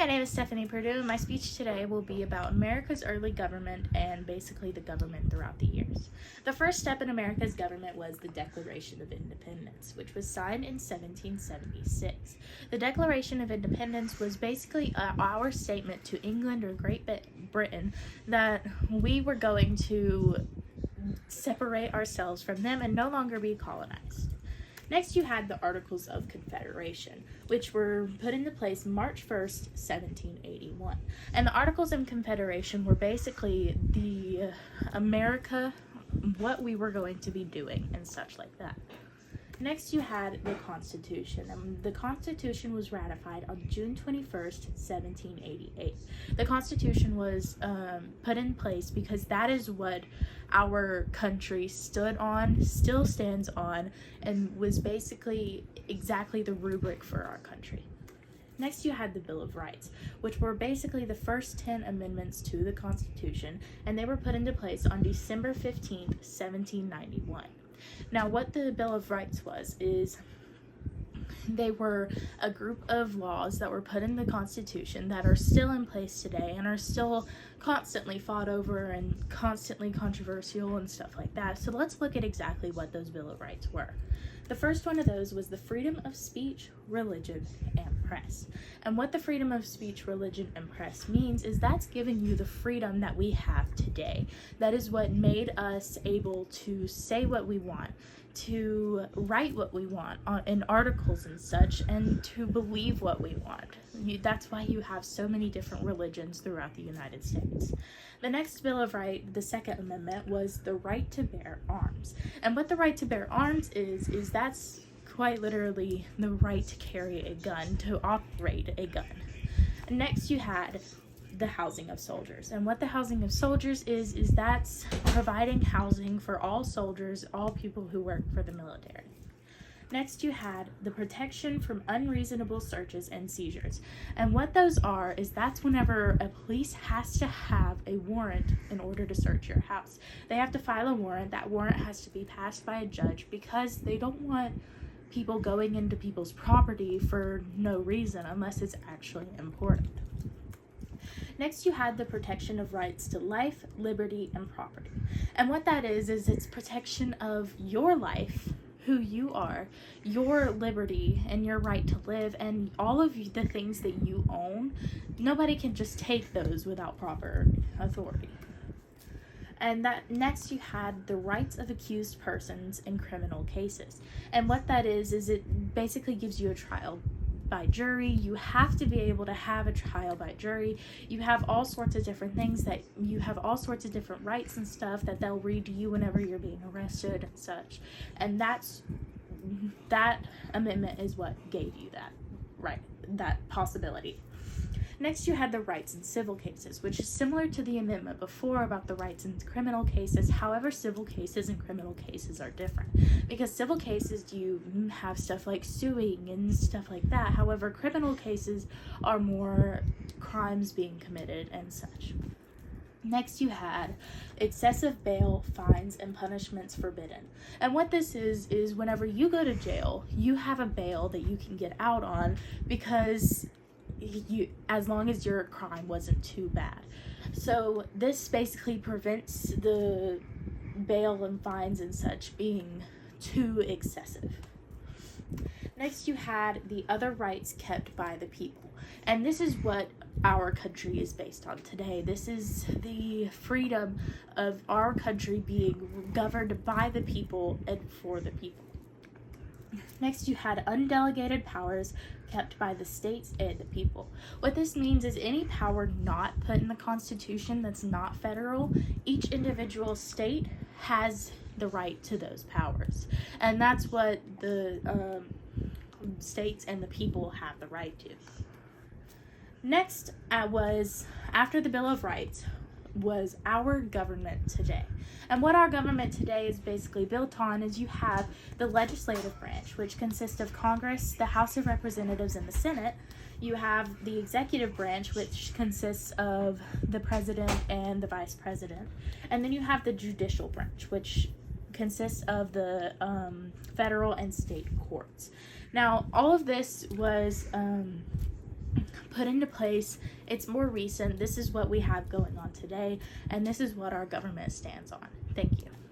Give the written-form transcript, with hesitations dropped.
name is Stephanie Purdue. My speech today will be about America's early government and basically the government throughout the years. The first step in America's government was the Declaration of Independence, which was signed in 1776. The Declaration of Independence was basically our statement to England or Great Britain that we were going to separate ourselves from them and no longer be colonized. Next, you had the Articles of Confederation, which were put into place March 1st, 1781. And the Articles of Confederation were basically the America, what we were going to be doing and such like that. Next, you had the Constitution, and the Constitution was ratified on June 21st, 1788. The Constitution was put in place because that is what our country stood on, still stands on, and was basically exactly the rubric for our country. Next, you had the Bill of Rights, which were basically the first 10 amendments to the Constitution, and they were put into place on December 15th, 1791. Now, what the Bill of Rights is they were a group of laws that were put in the Constitution that are still in place today and are still constantly fought over and constantly controversial and stuff like that. So let's look at exactly what those Bill of Rights were. The first one of those was the freedom of speech, religion, and press. And what the freedom of speech, religion, and press means is that's giving you the freedom that we have today. That is what made us able to say what we want, to write what we want in articles and such, and to believe what we want. That's why you have so many different religions throughout the United States. The next Bill of Rights, the Second Amendment, was the right to bear arms. And what the right to bear arms is that's quite literally the right to carry a gun, to operate a gun. Next, you had the housing of soldiers. And what the housing of soldiers is that's providing housing for all soldiers, all people who work for the military. Next, you had the protection from unreasonable searches and seizures. And what those are is that's whenever a police has to have a warrant in order to search your house. They have to file a warrant. That warrant has to be passed by a judge because they don't want people going into people's property for no reason unless it's actually important. Next, you had the protection of rights to life, liberty, and property. And what that is it's protection of your life, who you are, your liberty, and your right to live, and all of the things that you own. Nobody can just take those without proper authority. And that next, you had the rights of accused persons in criminal cases. And what that is it basically gives you a trial by jury. You have to be able to have a trial by jury. You have all sorts of different things that you have all sorts of different rights and stuff that they'll read to you whenever you're being arrested and such. And that amendment is what gave you that right, that possibility. Next, you had the rights in civil cases, which is similar to the amendment before about the rights in criminal cases. However, civil cases and criminal cases are different because civil cases you have stuff like suing and stuff like that. However, criminal cases are more crimes being committed and such. Next, you had excessive bail, fines, and punishments forbidden. And what this is whenever you go to jail, you have a bail that you can get out on because as long as your crime wasn't too bad. So this basically prevents the bail and fines and such being too excessive. Next, you had the other rights kept by the people. And this is what our country is based on today. This is the freedom of our country being governed by the people and for the people. Next, you had undelegated powers kept by the states and the people. What this means is any power not put in the Constitution that's not federal, each individual state has the right to those powers. And that's what the states and the people have the right to. Next was, after the Bill of Rights, was our government today. And what our government today is basically built on is you have the legislative branch, which consists of Congress, the House of Representatives, and the Senate. You have the executive branch, which consists of the president and the vice president. And then you have the judicial branch, which consists of the federal and state courts. Now, all of this was put into place. It's more recent. This is what we have going on today, and this is what our government stands on. Thank you.